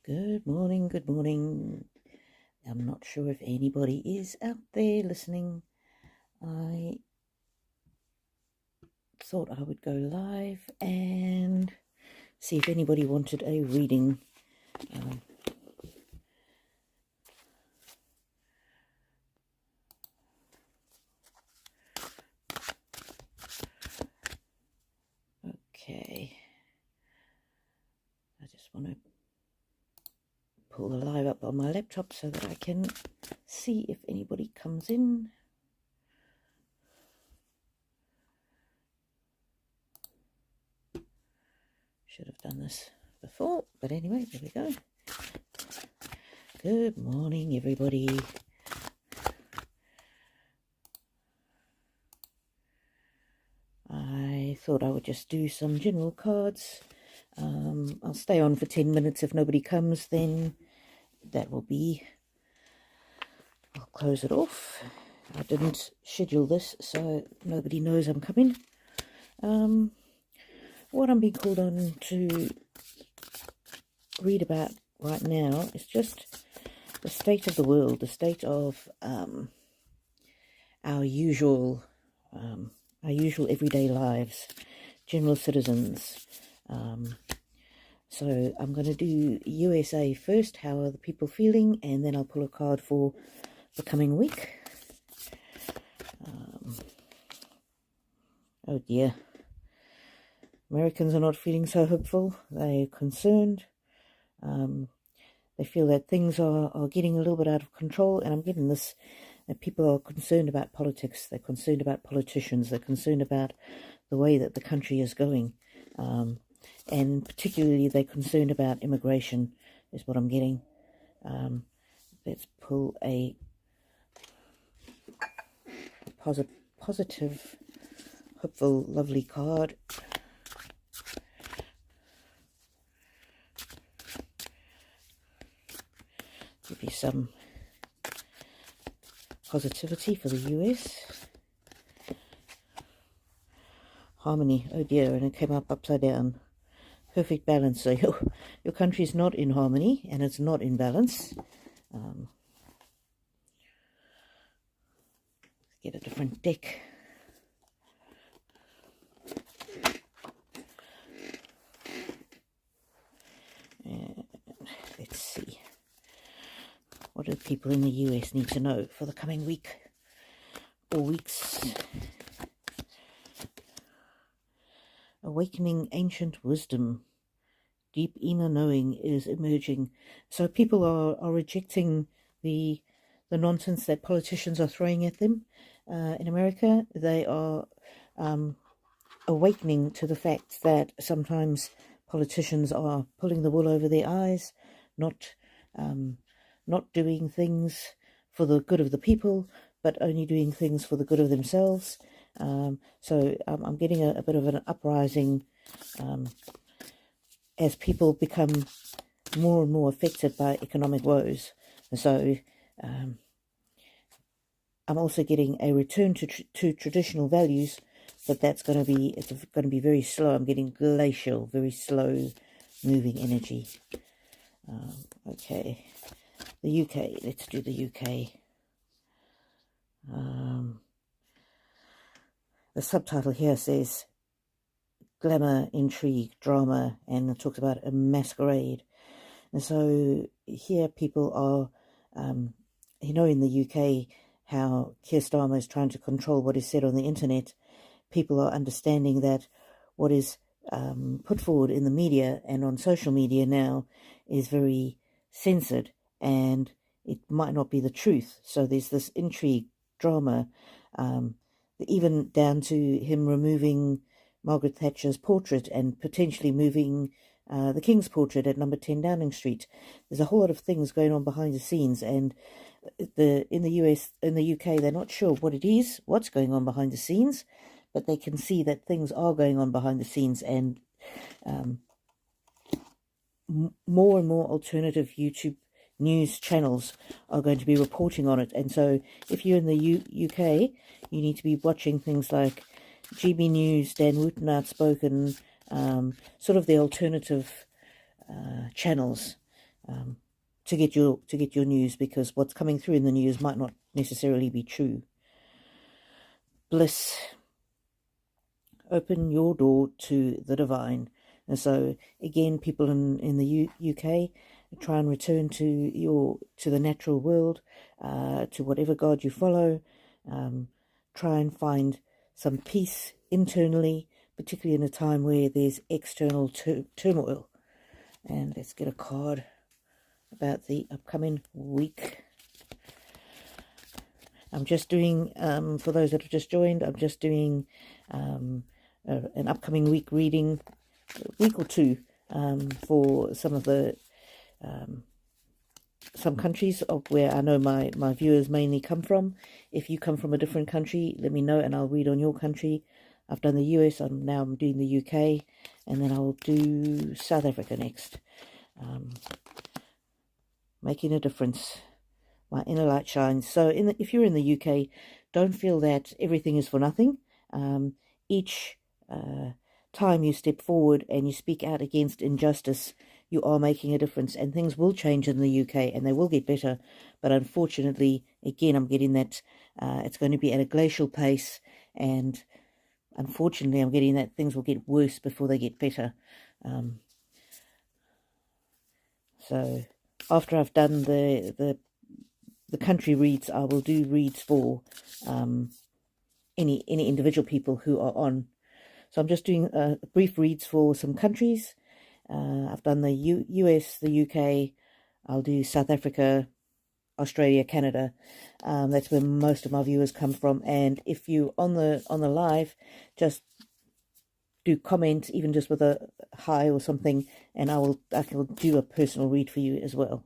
Good morning, good morning. I'm not sure if anybody is out there listening. I thought I would go live and see if anybody wanted a reading. Okay. I just want to pull the live up on my laptop so that I can see if anybody comes in. Should have done this before, but anyway, there we go. Good morning, everybody. I thought I would just do some general cards. I'll stay on for 10 minutes. If nobody comes, then that will be... I'll close it off. I didn't schedule this, so nobody knows I'm coming. What I'm being called on to read about right now is just the state of the world, the state of our usual everyday lives, general citizens. So I'm going to do USA first. How are the people feeling? And then I'll pull a card for the coming week. Oh dear. Americans are not feeling so hopeful. They're concerned. They feel that things are getting a little bit out of control, and I'm getting this, that people are concerned about politics, they're concerned about politicians, they're concerned about the way that the country is going, and particularly they're concerned about immigration, is what I'm getting. Let's pull a positive, hopeful, lovely card. Give you some positivity for the US. Harmony. Oh dear, and it came up upside down. Perfect balance. So your country is not in harmony and it's not in balance. Let's get a different deck. And let's see. What do people in the US need to know for the coming week or weeks? Awakening ancient wisdom. Deep inner knowing is emerging. So people are rejecting the nonsense that politicians are throwing at them. In America, they are awakening to the fact that sometimes politicians are pulling the wool over their eyes, not doing things for the good of the people, but only doing things for the good of themselves. So I'm getting a bit of an uprising as people become more and more affected by economic woes. So I'm also getting a return to traditional values, but it's going to be very slow. I'm getting glacial, very slow moving energy. Okay. The UK, let's do the UK. The subtitle here says glamour, intrigue, drama, and it talks about a masquerade. And so here people are, in the UK, how Keir Starmer is trying to control what is said on the internet. People are understanding that what is put forward in the media and on social media now is very censored, and it might not be the truth. So there's this intrigue, drama, even down to him removing Margaret Thatcher's portrait and potentially moving the King's portrait at number 10 Downing Street. There's a whole lot of things going on behind the scenes, and in the UK, they're not sure what's going on behind the scenes, but they can see that things are going on behind the scenes, and more and more alternative YouTube news channels are going to be reporting on it. And so if you're in the UK, you need to be watching things like GB News, Dan Wootton Outspoken, sort of the alternative channels. to get your news, because what's coming through in the news might not necessarily be true. Bliss. Open your door to the divine. And so again, people in the UK, try and return to the natural world, to whatever God you follow. Try and find some peace internally, particularly in a time where there's external turmoil. And let's get a card about the upcoming week. I'm just doing, for those that have just joined, I'm just doing an upcoming week reading, week or two, for some of the some countries of where I know my viewers mainly come from. If you come from a different country, let me know and I'll read on your country. I've done the US, I'm doing the UK, and then I'll do South Africa next. Making a difference. My inner light shines. So if you're in the UK, don't feel that everything is for nothing. Each time you step forward and you speak out against injustice, you are making a difference, and things will change in the UK and they will get better. But unfortunately, again, I'm getting that it's going to be at a glacial pace, and unfortunately, I'm getting that things will get worse before they get better. So after I've done the country reads, I will do reads for any individual people who are on. So I'm just doing brief reads for some countries. I've done the US, the UK. I'll do South Africa, Australia, Canada. That's where most of my viewers come from. And if you on the live, just do comment, even just with a hi or something, and I will do a personal read for you as well.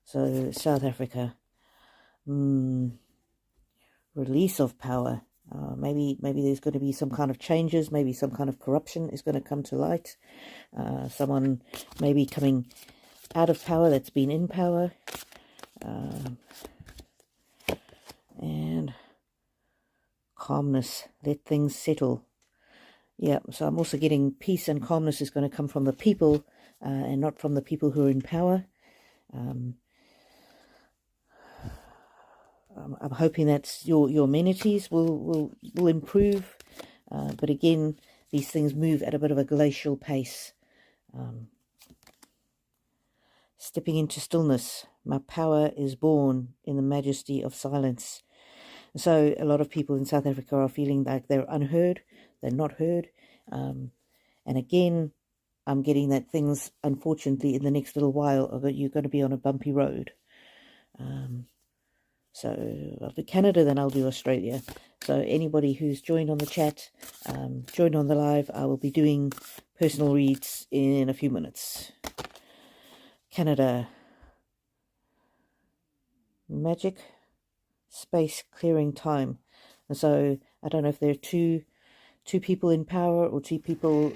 So South Africa. Release of power. Maybe there's going to be some kind of changes. Maybe some kind of corruption is going to come to light. Someone maybe coming out of power that's been in power. And calmness. Let things settle. Yeah, so I'm also getting peace and calmness is going to come from the people, and not from the people who are in power. I'm hoping that your amenities will improve, but again, these things move at a bit of a glacial pace. Stepping into stillness. My power is born in the majesty of silence. So a lot of people in South Africa are feeling like they're unheard, they're not heard. And again, I'm getting that things, unfortunately, in the next little while, you're going to be on a bumpy road. So I'll do Canada, then I'll do Australia. So anybody who's joined on the chat, joined on the live, I will be doing personal reads in a few minutes. Canada. Magic. Space clearing time. And so I don't know if there are two people in power, or two people,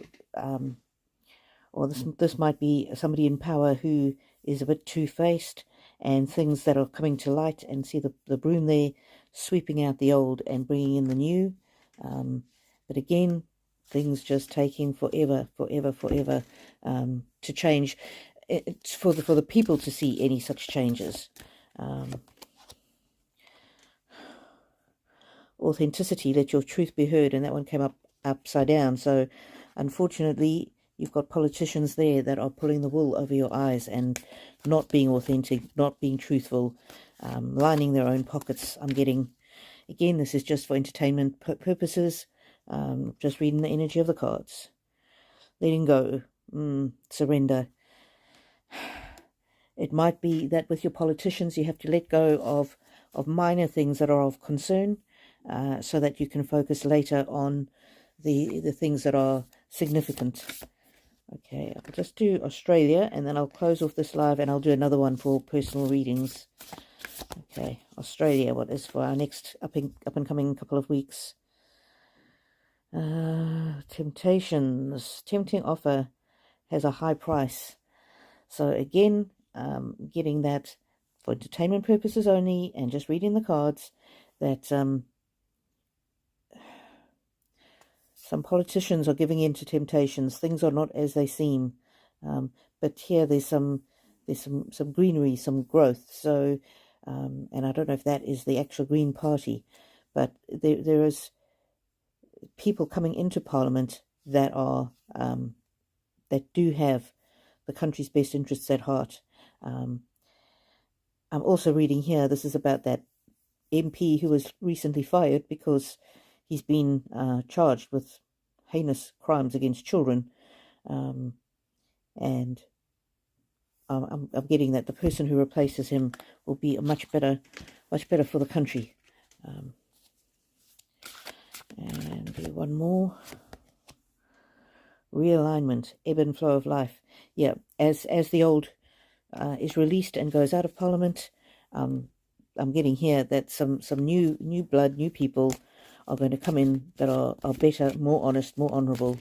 or this might be somebody in power who is a bit two-faced, and things that are coming to light, and see the broom there sweeping out the old and bringing in the new. But again, things just taking forever to change. It's for the people to see any such changes. Authenticity, let your truth be heard, and that one came up upside down. So unfortunately, you've got politicians there that are pulling the wool over your eyes and not being authentic, not being truthful, lining their own pockets. I'm getting, again, this is just for entertainment purposes, just reading the energy of the cards. Letting go, surrender. It might be that with your politicians, you have to let go of minor things that are of concern, so that you can focus later on the things that are significant. Okay, I'll just do Australia, and then I'll close off this live, and I'll do another one for personal readings. Okay, Australia, what is for our next up and coming couple of weeks? Temptations. Tempting offer has a high price. So again, getting that for entertainment purposes only, and just reading the cards, that some politicians are giving in to temptations. Things are not as they seem. But here there's some there's some greenery, some growth. So, and I don't know if that is the actual Green Party, but there is people coming into Parliament that are that do have the country's best interests at heart. I'm also reading here, this is about that MP who was recently fired because he's been charged with heinous crimes against children, and I'm getting that the person who replaces him will be much better for the country. And one more. Realignment, ebb and flow of life. Yeah, as the old is released and goes out of Parliament, I'm getting here that some new blood, new people are going to come in that are better, more honest, more honourable.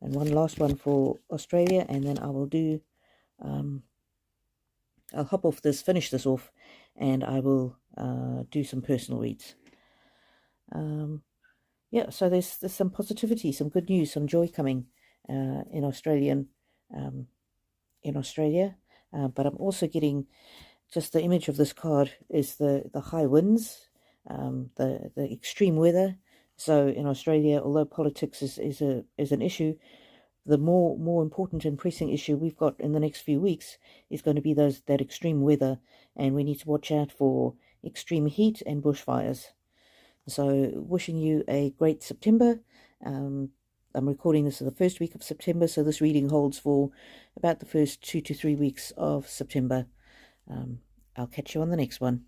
And one last one for Australia, and then I will do. I'll hop off this, finish this off, and I will do some personal reads. Yeah, so there's some positivity, some good news, some joy coming in Australia, but I'm also getting just the image of this card is the high winds, the extreme weather. So in Australia, although politics is an issue, the more important and pressing issue we've got in the next few weeks is going to be that extreme weather, and we need to watch out for extreme heat and bushfires. So wishing you a great September. I'm recording this in the first week of September, so this reading holds for about the first 2 to 3 weeks of September. I'll catch you on the next one.